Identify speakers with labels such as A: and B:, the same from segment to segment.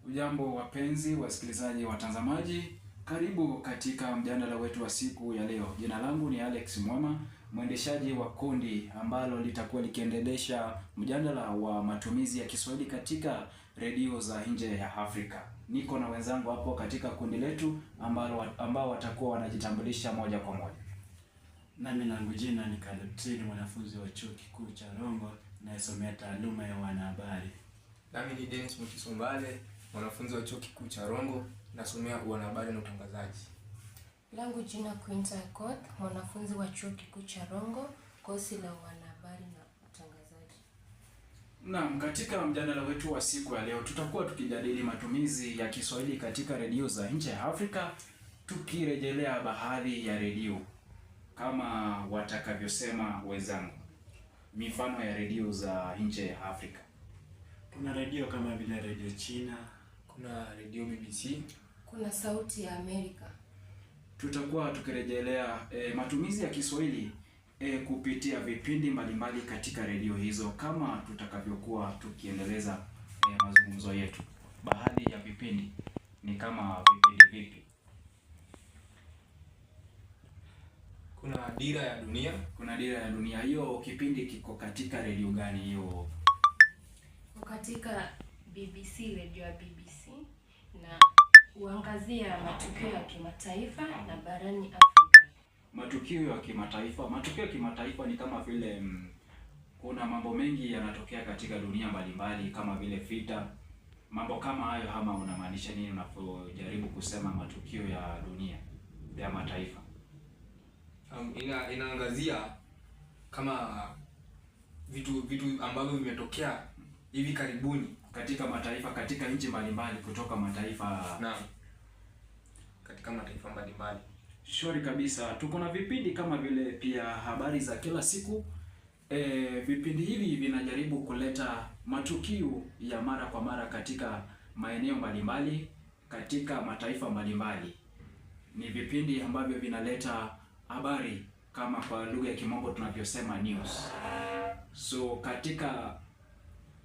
A: Ujambo wapenzi, wasikilizaji, watazamaji, karibu katika mjadala wetu wa siku ya leo. Jina langu ni Alex Mwama, mwendeshaji wa kundi ambalo litakuwa likiendelesha mjadala wa matumizi ya Kiswahili katika redio za nje ya Afrika. Niko na wenzangu hapo katika kundi letu ambao watakuwa wanajitambulisha moja kwa moja.
B: Nami langu jina ni Kalutini, mwanafunzi wa chuo kikuu cha Rongo nasomea taaluma ya wanahabari.
C: Nami ni Dennis Mukisumbale, mwanafunzi wa chuo kikuu cha Rongo nasomea wanahabari na utangazaji.
D: Langu jina Quinta Akoth, mwanafunzi wa chuo kikuu cha Rongo, kozi la wanahabari na utangazaji.
A: Naam, katika mjadala wetu wa siku ya leo tutakuwa tukijadili matumizi ya Kiswahili katika redio za nje ya Afrika, tukirejelea baadhi ya redio kama watakavyosema wenzangu. Mifano ya redio za nje ya Afrika.
B: Kuna redio kama vile redio China,
C: kuna redio BBC,
D: kuna Sauti ya Amerika.
A: Tutakuwa tukirejelea matumizi ya Kiswahili kupitia vipindi mbalimbali katika redio hizo kama tutakavyokuwa tukiendeleza mazungumzo yetu. Baadhi ya vipindi ni kama vipindi vipi?
C: kuna Dira ya Dunia.
A: Kuna Dira ya Dunia. Hiyo kipindi kiko katika redio gani hiyo?
D: Katika BBC, redio ya BBC, na huangazia matukio ya kimataifa na barani Afrika.
A: Matukio ya kimataifa. Matukio ya kimataifa ni kama vile kuna mambo mengi yanatokea katika dunia mbalimbali kama vile vita. Mambo kama hayo, ama unamaanisha nini unapojaribu kusema matukio ya dunia ya mataifa?
C: Inaangazia kama vitu ambavyo vimetokea hivi karibuni
A: katika mataifa, katika nchi mbalimbali, kutoka mataifa
C: na katika mataifa mbalimbali.
A: Shwari kabisa. Tuko na vipindi kama vile pia habari za kila siku. Vipindi hivi vinajaribu kuleta matukio ya mara kwa mara katika maeneo mbalimbali, katika mataifa mbalimbali. Ni vipindi ambavyo vinaleta habari kama kwa lugha ya Kimombo tunavyosema news. So katika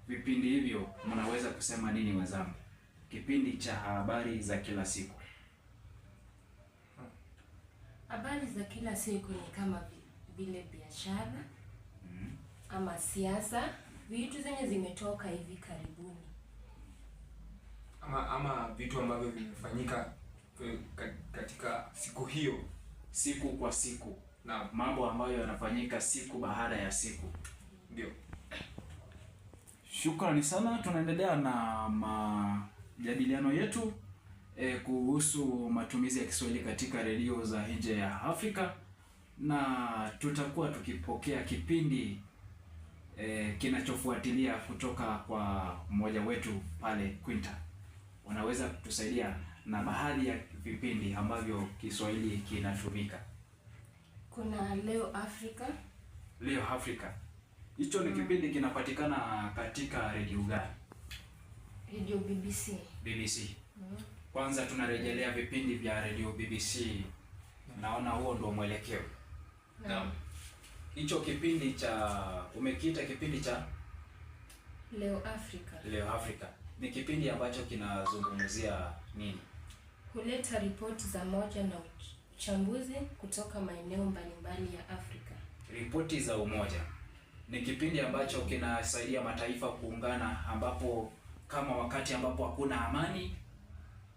A: vipindi hivyo mnaweza kusema nini wenzangu? Kipindi cha habari za kila siku.
D: Habari za kila siku ni kama vile biashara, ama siasa, vitu zenye zimetoka hivi karibuni.
C: Ama vitu ambavyo vimefanyika katika siku hiyo,
A: siku kwa siku,
C: na
A: mambo ambayo yanafanyika siku baada ya siku.
C: Ndio.
A: Shukrani sana. Tunaendelea na majadiliano yetu kuhusu matumizi ya Kiswahili katika redio za nje ya Afrika, na tutakuwa tukipokea kipindi kinachofuatilia kutoka kwa mmoja wetu pale Quinta. Unaweza kutusaidia na baadhi ya vipindi ambavyo Kiswahili kinatumika?
D: Kuna Leo Afrika.
A: Leo Afrika. Hicho ni kipindi kinapatikana katika redio gani?
D: Radio BBC.
A: BBC. Kwanza tunarejelea vipindi vya radio BBC. Naona huo ndio mwelekeo.
D: Naam.
A: Hicho kipindi cha umekiita kipindi cha
D: Leo Afrika.
A: Leo Afrika. Ni kipindi ambacho kinazungumzia nini?
D: Huleta ripoti za moja na uchambuzi kutoka maeneo mbalimbali ya Afrika.
A: Ripoti za umoja. Ni kipindi ambacho kinasaidia mataifa kuungana, ambapo kama wakati ambapo hakuna amani,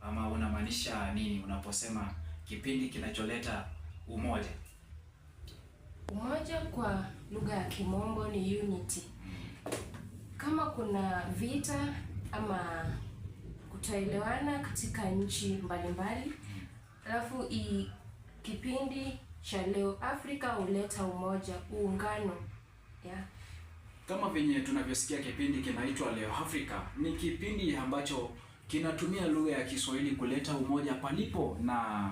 A: ama unamaanisha nini unaposema kipindi kinacholeta umoja?
D: Umoja kwa lugha ya Kimombo ni unity. Kama kuna vita ama kutoelewana katika nchi mbalimbali, alafu kipindi cha Leo Afrika huleta umoja, uungano. Yeah.
A: Kama venye tunavyosikia kipindi kinaitwa Leo Afrika, ni kipindi ambacho kinatumia lugha ya Kiswahili kuleta umoja palipo na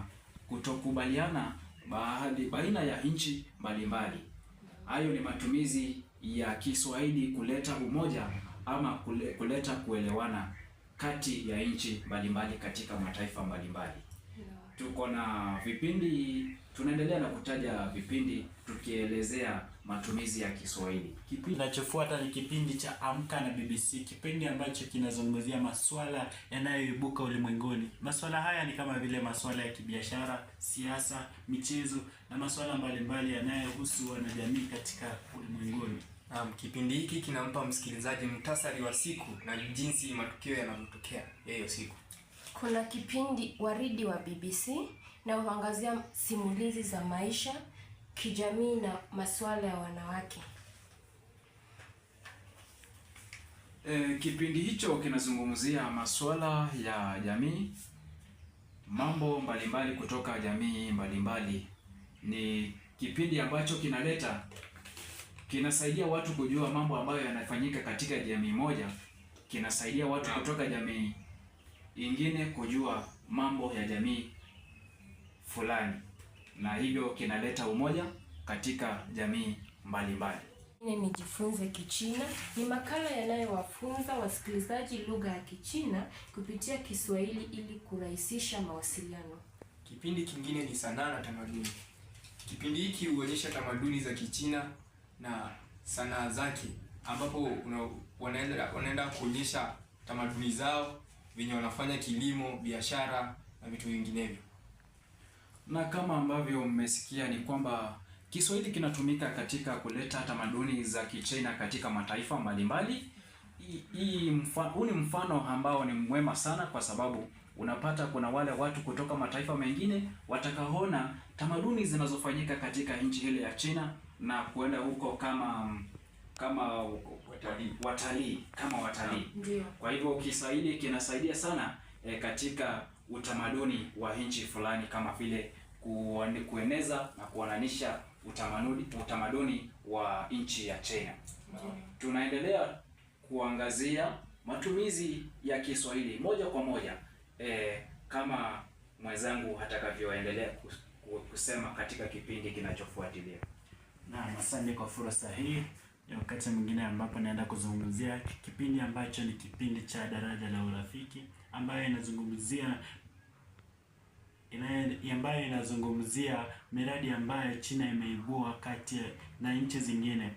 A: kutokubaliana baina ya nchi mbalimbali. Hayo ni matumizi ya Kiswahili kuleta umoja ama kuleta kuelewana kati ya nchi mbalimbali katika mataifa mbalimbali. Tuko na vipindi, tunaendelea na kutaja vipindi tukielezea matumizi ya Kiswahili.
B: Kipindi kinachofuata ni kipindi cha Amka na BBC, kipindi ambacho kinazungumzia masuala yanayoibuka ulimwenguni. Masuala haya ni kama vile masuala ya kibiashara, siasa, michezo na masuala mbalimbali yanayohusu wanajamii katika ulimwenguni.
C: Kipindi hiki kinampa msikilizaji muhtasari wa siku na jinsi matukio yanavyotokea hiyo siku.
D: Kuna kipindi Waridi wa BBC na huangazia simulizi za maisha, kijamii na masuala ya wanawake.
A: Kipindi hicho kinazungumzia masuala ya jamii, mambo mbalimbali kutoka jamii mbalimbali. Ni kipindi ambacho kinasaidia watu kujua mambo ambayo yanafanyika katika jamii moja, kinasaidia watu kutoka jamii ingine kujua mambo ya jamii fulani, na hivyo kinaleta umoja katika jamii mbalimbali.
D: Nijifunze Kichina ni makala yanayowafunza wasikilizaji lugha ya Kichina kupitia Kiswahili ili kurahisisha mawasiliano.
C: Kipindi kingine ni sanaa na tamaduni. Kipindi hiki huonyesha tamaduni za Kichina na sanaa zake, ambapo wanaenda kuonyesha tamaduni zao, venye wanafanya kilimo, biashara na vitu vinginevyo.
A: Na kama ambavyo mmesikia ni kwamba Kiswahili kinatumika katika kuleta tamaduni za Kichina katika mataifa mbalimbali. Huu ni mfano ambao ni mwema sana, kwa sababu unapata kuna wale watu kutoka mataifa mengine watakaona tamaduni zinazofanyika katika nchi ile ya China na kuenda huko kama watalii.
D: Ndio.
A: Kwa hivyo Kiswahili kinasaidia sana katika utamaduni wa nchi fulani, kama vile kueneza na kuananisha utamaduni wa nchi ya China. Tunaendelea kuangazia matumizi ya Kiswahili moja kwa moja, kama mwenzangu atakavyoendelea kusema katika kipindi kinachofuatilia.
B: Naam, asante kwa fursa hii. Ni wakati mwingine ambapo naenda kuzungumzia kipindi ambacho ni kipindi cha Daraja la Urafiki, ambayo inazungumzia miradi ambayo China imeibua kati na nchi zingine.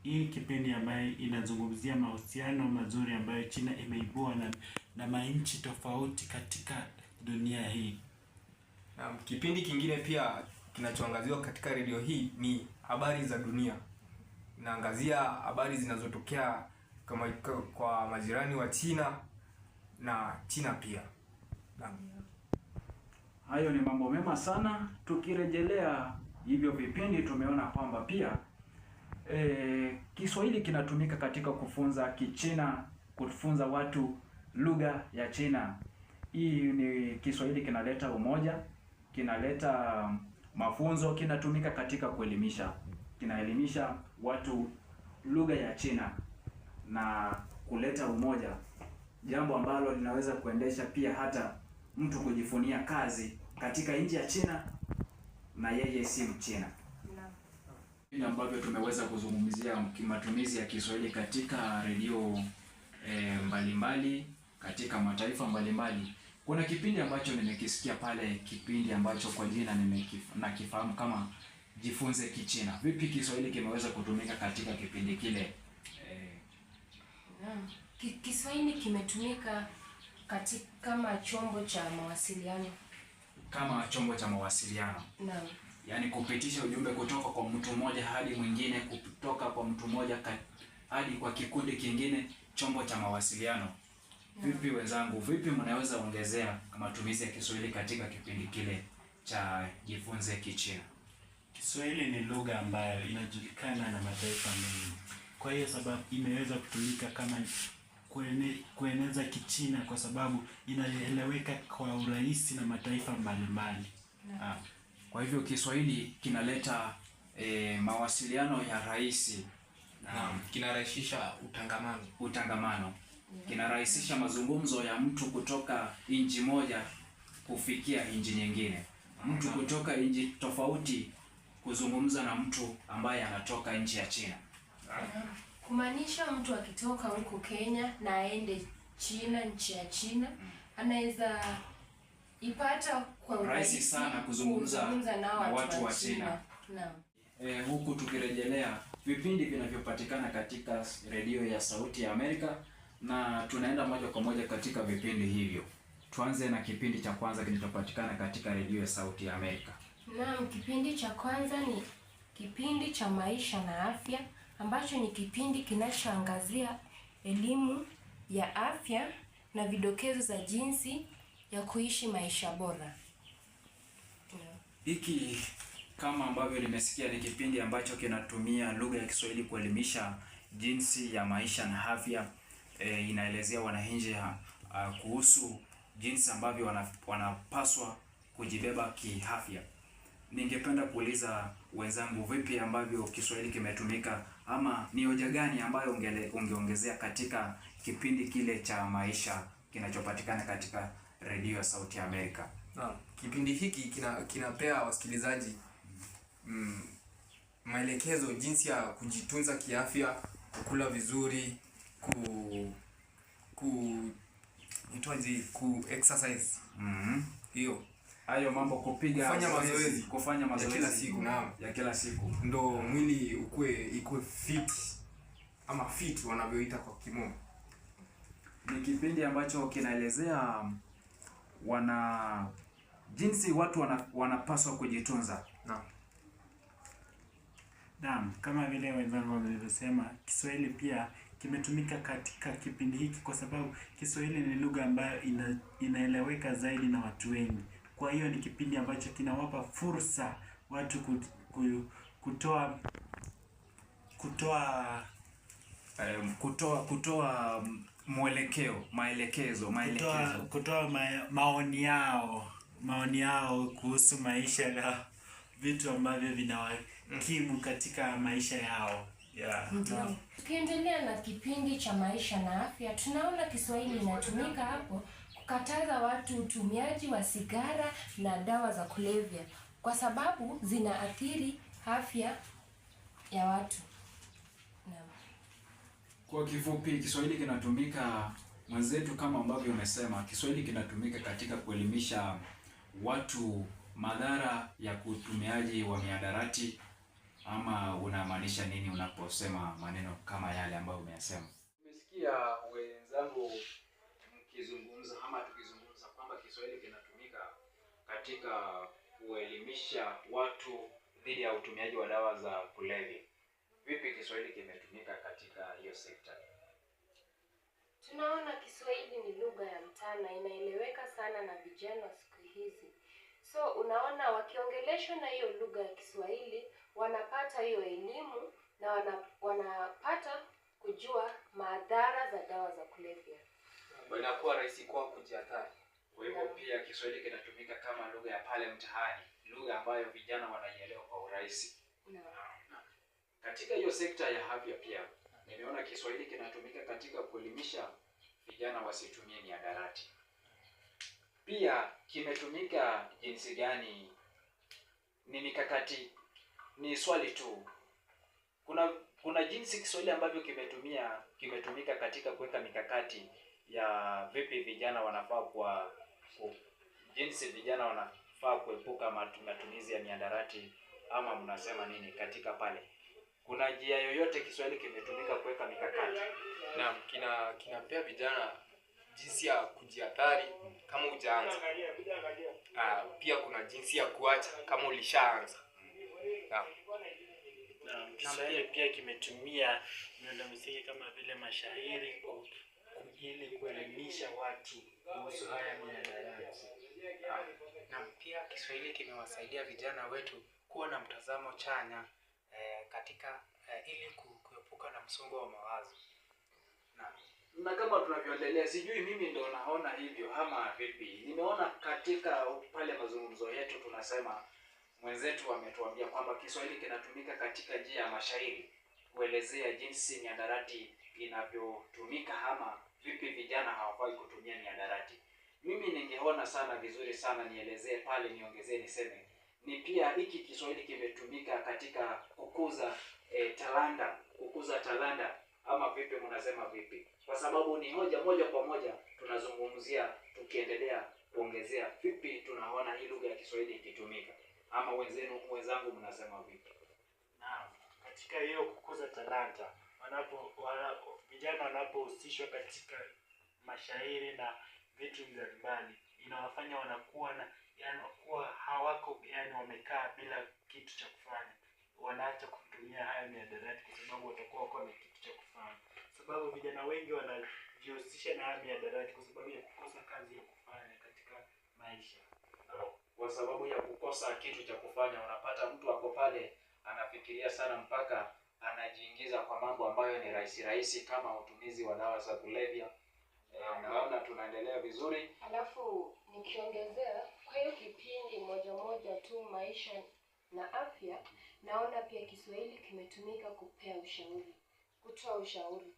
B: Hii kipindi ambayo inazungumzia mahusiano mazuri ambayo China imeibua na manchi tofauti katika dunia hii.
C: Kipindi kingine pia kinachoangaziwa katika redio hii ni habari za dunia. Inaangazia habari zinazotokea kama kwa majirani wa China na China pia.
A: Hayo ni mambo mema sana. Tukirejelea hivyo vipindi, tumeona kwamba pia Kiswahili kinatumika katika kufunza Kichina, kufunza watu lugha ya China. Hii ni Kiswahili kinaleta umoja, kinaleta mafunzo, kinatumika katika kuelimisha. Kinaelimisha watu lugha ya China na kuleta umoja, jambo ambalo linaweza kuendesha pia hata mtu kujifunia kazi katika nchi ya China na yeye si Mchina. Ni ambavyo tumeweza kuzungumzia matumizi ya Kiswahili katika redio mbalimbali katika mataifa mbalimbali. Kuna kipindi ambacho nimekisikia pale, kipindi ambacho kwa jina nakifahamu kama Jifunze Kichina. Vipi Kiswahili kimeweza kutumika katika kipindi kile?
D: Kiswahili kimetumika kama chombo cha mawasiliano.
A: Kama chombo cha mawasiliano.
D: Naam.
A: Yaani kupitisha ujumbe kutoka kwa mtu mmoja hadi mwingine, kutoka kwa mtu mmoja hadi kwa kikundi kingine, chombo cha mawasiliano. Vipi wenzangu, vipi mnaweza ongezea matumizi ya Kiswahili katika kipindi kile cha Jifunze Kichina?
B: Kiswahili ni lugha ambayo inajulikana na mataifa mengi. Kwa hiyo sababu imeweza kutumika kama kueneza Kichina, kwa sababu inaeleweka kwa urahisi na mataifa mbalimbali.
A: Kwa hivyo Kiswahili kinaleta mawasiliano ya rahisi,
C: kinarahisisha
A: utangamano. Kinarahisisha mazungumzo ya mtu kutoka nchi moja kufikia nchi nyingine. Mtu kutoka nchi tofauti kuzungumza na mtu ambaye anatoka nchi ya China.
D: Kumaanisha mtu akitoka huko Kenya na aende China, nchi ya China, anaweza ipata kwa
A: rahisi sana kuzungumza na watu wa China.
D: Naam.
A: huku tukirejelea vipindi vinavyopatikana katika redio ya Sauti ya Amerika, na tunaenda moja kwa moja katika vipindi hivyo. Tuanze na kipindi cha kwanza kinachopatikana katika redio ya Sauti ya Amerika.
D: Naam, kipindi cha kwanza ni kipindi cha maisha na afya, ambacho ni kipindi kinachoangazia elimu ya afya na vidokezo za jinsi ya kuishi maisha bora.
A: Hiki kama ambavyo nimesikia ni kipindi ambacho kinatumia lugha ya Kiswahili kuelimisha jinsi ya maisha na afya. Inaelezea wananchi kuhusu jinsi ambavyo wanapaswa kujibeba kiafya. Ningependa kuuliza wenzangu, vipi ambavyo Kiswahili kimetumika, ama ni hoja gani ambayo ungeongezea katika kipindi kile cha maisha kinachopatikana katika redio ya Sauti ya Amerika?
C: Naam, kipindi hiki kinapea wasikilizaji maelekezo jinsi ya kujitunza kiafya, kukula vizuri, ku exercise. Hiyo
A: hayo mambo, kufanya mazoezi
C: kila siku. Naam,
A: ya kila siku,
C: ndo mwili ikue fit, ama fit wanavyoita kwa kimombo.
A: Ni kipindi ambacho kinaelezea jinsi watu wanapaswa kujitunza.
B: Naam, kama vile wenzangu walivyosema, Kiswahili pia kimetumika katika kipindi hiki kwa sababu Kiswahili ni lugha ambayo inaeleweka zaidi na watu wengi. Kwa hiyo ni kipindi ambacho kinawapa fursa watu
A: kutoa maelekezo,
B: kutoa maoni yao kuhusu maisha na vitu ambavyo vinawakimu katika maisha yao.
D: Ndio. Tukiendelea na kipindi cha maisha na afya, tunaona Kiswahili inatumika hapo kukataza watu utumiaji wa sigara na dawa za kulevya kwa sababu zinaathiri afya ya watu.
A: Kwa kifupi, Kiswahili kinatumika, mwenzetu, kama ambavyo umesema, Kiswahili kinatumika katika kuelimisha watu madhara ya kutumiaji wa mihadarati. Ama unamaanisha nini unaposema maneno kama yale ambayo umeyasema? Nimesikia wenzangu tukizungumza kwamba Kiswahili kinatumika katika kuelimisha watu dhidi ya utumiaji wa dawa za kulevya. Vipi Kiswahili kimetumika katika hiyo sekta?
D: Tunaona Kiswahili ni lugha ya mtaa na inaeleweka sana na vijana siku hizi. So unaona wakiongeleshwa na hiyo lugha ya Kiswahili wanapata hiyo elimu na wanapata kujua madhara za dawa za kulevya.
C: Inakuwa rahisi kwa kujiathari.
A: Kwa hivyo pia Kiswahili kinatumika kama lugha ya pale mtaani, lugha ambayo vijana wanaielewa kwa urahisi. Katika hiyo sekta ya afya pia nimeona Kiswahili kinatumika katika kuelimisha vijana wasitumie mihadarati. Pia kimetumika jinsi gani? Ni mikakati, ni swali tu. Kuna jinsi Kiswahili ambavyo kimetumika katika kuweka mikakati ya vipi vijana wanafaa jinsi vijana wanafaa kuepuka matumizi ya mihadarati, ama mnasema nini katika pale? Kuna njia yoyote Kiswahili kimetumika kuweka mikakati?
C: Naam, kinapea vijana jinsi ya kujiathari kama hujaanza. Pia kuna jinsi ya kuacha kama ulishaanza. Naam.
B: Kiswahili pia kimetumia miundo msingi kama vile mashairi ili kuelimisha watu kuhusu haya mihadarati.
E: Na pia Kiswahili kimewasaidia vijana wetu kuwa na mtazamo chanya katika ili kuepuka na msongo wa mawazo.
A: Na kama tunavyoendelea, sijui mimi ndo naona hivyo ama vipi. Nimeona katika pale mazungumzo yetu tunasema, mwenzetu ametuambia kwamba Kiswahili kinatumika katika njia ya mashairi kuelezea jinsi mihadarati inavyotumika ama vipi vijana hawafai kutumia mihadarati. Mimi ningeona sana vizuri sana nielezee pale, niongezee niseme ni pia hiki Kiswahili kimetumika katika kukuza talanta ama vipi, mnasema vipi? Kwa sababu ni hoja moja kwa moja tunazungumzia, tukiendelea kuongezea vipi tunaona hii lugha ya Kiswahili ikitumika, ama wenzangu mnasema vipi?
B: Naam, katika hiyo kukuza talanta, vijana wanapohusishwa katika mashairi na vitu mbalimbali, inawafanya kuwa hawako wamekaa bila kitu cha kufanya. Wanaacha kutumia haya mihadarati kwa sababu watakuwa wako na kitu cha kufanya. Sababu vijana wengi wanajihusisha na haya mihadarati kwa sababu ya kukosa kazi ya kufanya katika maisha.
A: Kwa sababu ya kukosa kitu cha kufanya, unapata mtu ako pale anafikiria sana mpaka anajiingiza kwa mambo ambayo ni rahisi kama utumizi wa dawa za kulevya. Naona tunaendelea vizuri.
D: Alafu nikiongezea kwa hiyo kipindi moja tu maisha na afya, naona pia Kiswahili kimetumika kutoa ushauri.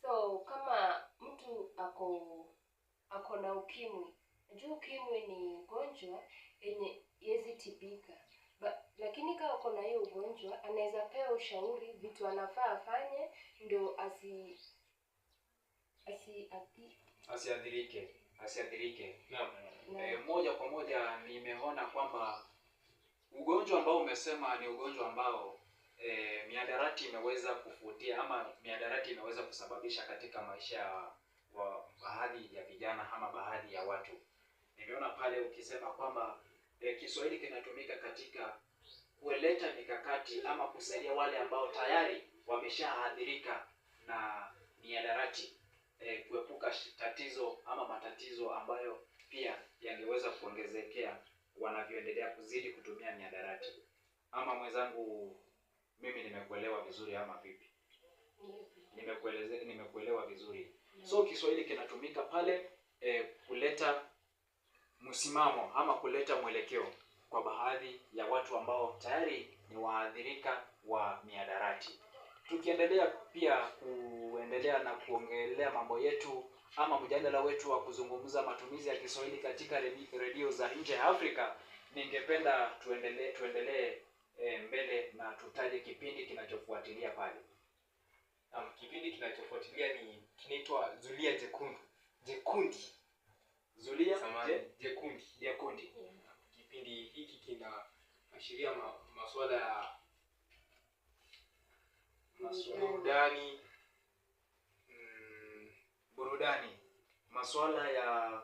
D: So kama mtu ako na ukimwi, najua ukimwi ni ugonjwa yenye haiwezi tibika. Lakini kama ako na hiyo ugonjwa, anaweza pewa ushauri vitu anafaa afanye ndio
A: asiadhirike. Moja kwa moja nimeona kwamba ugonjwa ambao umesema ni ugonjwa ambao mihadarati imeweza kufutia ama mihadarati imeweza kusababisha katika maisha wa baadhi ya vijana ama baadhi ya watu. Nimeona pale ukisema kwamba Kiswahili kinatumika katika kuleta mikakati ama kusaidia wale ambao tayari wameshaathirika na mihadarati kuepuka tatizo ama matatizo ambayo pia yangeweza kuongezekea wanavyoendelea kuzidi kutumia mihadarati. Ama mwenzangu, mimi nimekuelewa vizuri ama vipi? Nimekuelewa vizuri. So Kiswahili kinatumika pale kuleta msimamo ama kuleta mwelekeo kwa baadhi ya watu ambao tayari ni waathirika wa mihadarati. Tukiendelea pia kuendelea na kuongelea mambo yetu ama mjadala wetu wa kuzungumza matumizi ya Kiswahili katika redio za nje ya Afrika, ningependa tuendelee mbele na tutaje kipindi kinachofuatilia pale.
C: Kipindi kinachofuatilia ni kinaitwa Zulia Jekundi.
A: Zulia Jekundi.
C: Kipindi hiki kinaashiria masuala ya
A: burudani, masuala ya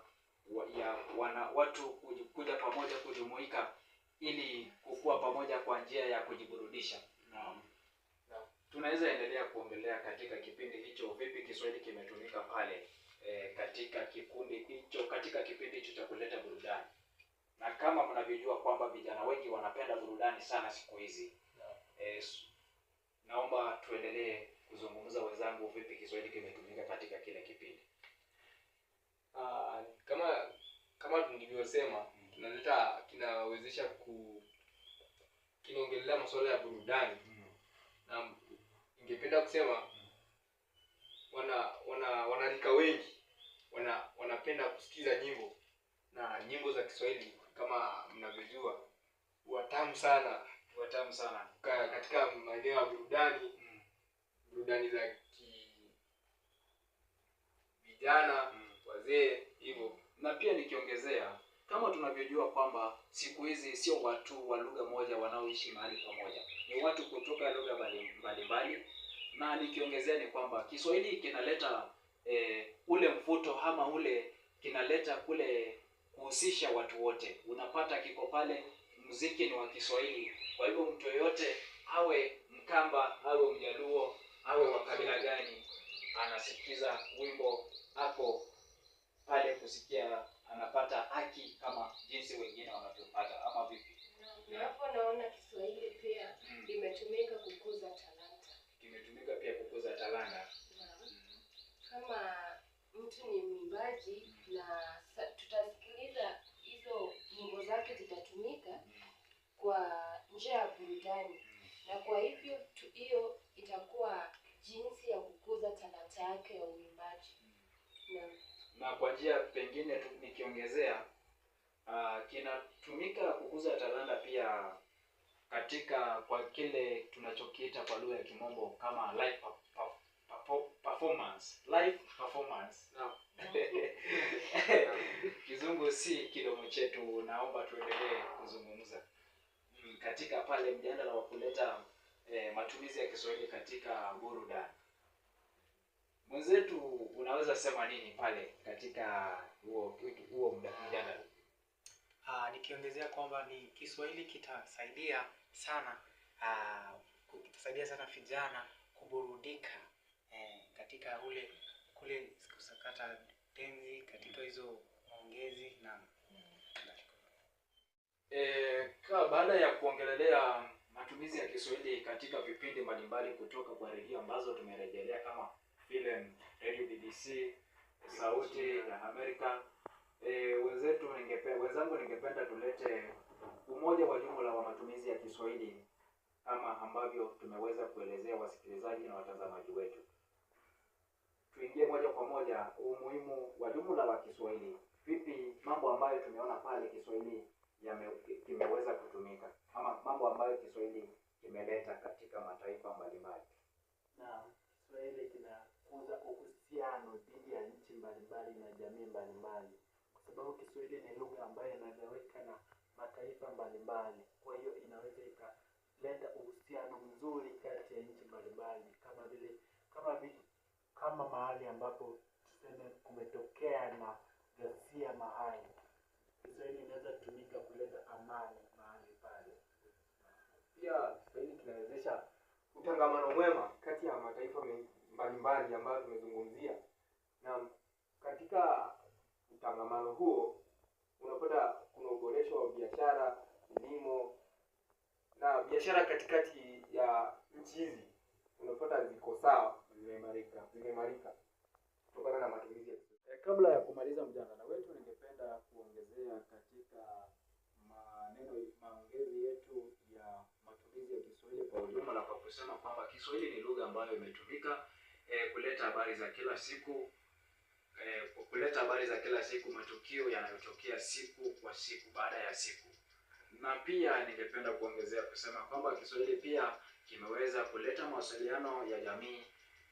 A: watu kuja pamoja, kujumuika ili kukua pamoja kwa njia ya kujiburudisha. Naam. Tunaweza endelea kuongelea katika kipindi hicho vipi Kiswahili kimetumika pale katika kipindi hicho cha kuleta burudani. Na kama mnavyojua kwamba vijana wengi wanapenda burudani sana siku hizi. Naomba tuendelee kuzungumza wenzangu, vipi Kiswahili kimetumika katika kile kipindi.
C: Kama nilivyosema, kinawezesha kinaongelea masuala ya burudani. Na ningependa kusema wanarika wengi wanapenda kusikiza nyimbo, na nyimbo za Kiswahili kama mnavyojua watamu sana katika maeneo ya burudani za vijana, wazee hivyo.
A: Na pia nikiongezea, kama tunavyojua kwamba siku hizi sio watu wa lugha moja wanaoishi mahali pamoja, ni watu kutoka lugha mbalimbali. Na nikiongezea ni kwamba Kiswahili kinaleta ule mvuto ama kinaleta kule kuhusisha watu wote. Unapata kiko pale, muziki ni wa Kiswahili. Kwa hivyo mtu yoyote, awe Mkamba, awe Mjaluo, awe wa kabila gani, anasikiza wimbo hapo pale kusikia, anapata haki kama jinsi wengine wanavyopata, ama vipi?
D: Hapo naona Kiswahili pia imetumika kukuza talanta.
A: Kimetumika pia kukuza talanta.
D: Kama mtu ni mwimbaji na tutasikiliza hizo nyimbo zake zitatumika kwa njia ya burudani, na kwa hivyo hiyo itakuwa jinsi ya kukuza talanta yake ya uimbaji.
A: Na kwa njia pengine nikiongezea, kinatumika kukuza talanta pia katika kwa kile tunachokiita kwa lugha ya Kimombo kama live performance. Kizungu si kidomo chetu. Naomba tuendelee kuzungumza katika pale mjadala wa kuleta matumizi ya Kiswahili katika burudani. Mwenzetu, unaweza sema nini pale katika huo mjadala?
E: Nikiongezea kwamba ni Kiswahili kitasaidia sana vijana kuburudika katika kule kusakata densi, katika hizo maongezi na
A: baada ya kuongelelea matumizi ya Kiswahili katika vipindi mbalimbali kutoka kwa redio ambazo tumerejelea kama vile Radio BBC, Sauti ya Amerika, wenzangu ningependa tulete umoja wa jumla wa matumizi ya Kiswahili kama ambavyo tumeweza kuelezea wasikilizaji na watazamaji wetu. Tuingie moja kwa moja umuhimu wa jumla wa Kiswahili. Vipi mambo ambayo tumeona pale Kiswahili kimeweza kutumika, ama mambo ambayo Kiswahili kimeleta katika mataifa mbalimbali.
F: Na Kiswahili kinakuza uhusiano dhidi ya nchi mbalimbali na jamii mbalimbali, kwa sababu Kiswahili ni lugha ambayo inaeleweka na mataifa mbalimbali. Kwa hiyo inaweza ikaleta uhusiano mzuri kati ya nchi mbalimbali, kama mahali ambapo tuseme kumetokea na ghasia mahali, Kiswahili inaweza kutumika kuleta amani mahali pale.
C: Pia Kiswahili kinawezesha utangamano mwema kati ya mataifa mbalimbali ambayo tumezungumzia, na katika utangamano huo unapata kuna uboresho wa biashara, kilimo na biashara katikati ya nchi hizi, unapata ziko sawa, zimeimarika kutokana na matumizi ya Kiswahili.
A: Kabla ya kumaliza mjadala wetu, ningependa kuongezea katika maongezi yetu ya matumizi ya Kiswahili kwa ujumla kwa kusema kwamba Kiswahili ni lugha ambayo imetumika kuleta habari za kila siku, matukio yanayotokea siku kwa siku baada ya siku. Na pia ningependa kuongezea kusema kwamba Kiswahili pia kimeweza kuleta mawasiliano ya jamii,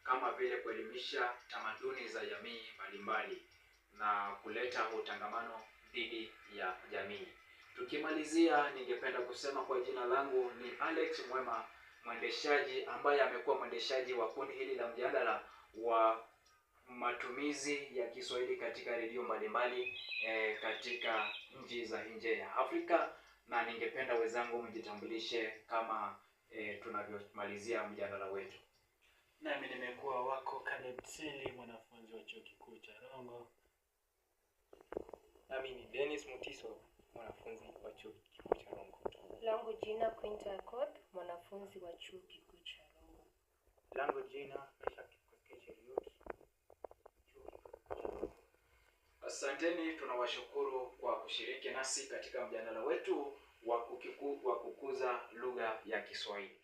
A: kama vile kuelimisha tamaduni za jamii mbalimbali na kuleta utangamano dhidi ya jamii. Tukimalizia, ningependa kusema kwa jina langu ni Alex Mwema, mwendeshaji ambaye amekuwa mwendeshaji wa kundi hili la mjadala wa matumizi ya Kiswahili katika redio mbalimbali katika nchi za nje ya Afrika, na ningependa wenzangu mjitambulishe kama tunavyomalizia mjadala wetu.
F: Nami nimekuwa wako Caleb Sili, mwanafunzi wa chuo kikuu cha Rongo.
E: nami ni Dennis Mutiso, mwanafunzi wa chuo kikuu cha Rongo.
D: Langu jina Quinta Akoth, mwanafunzi wa chuo kikuu cha Rongo.
E: Langu jina Meshak Cheriot, chuo kikuu cha Rongo.
A: Asanteni, tunawashukuru kwa kushiriki nasi katika mjadala wetu wa kukuza lugha ya Kiswahili.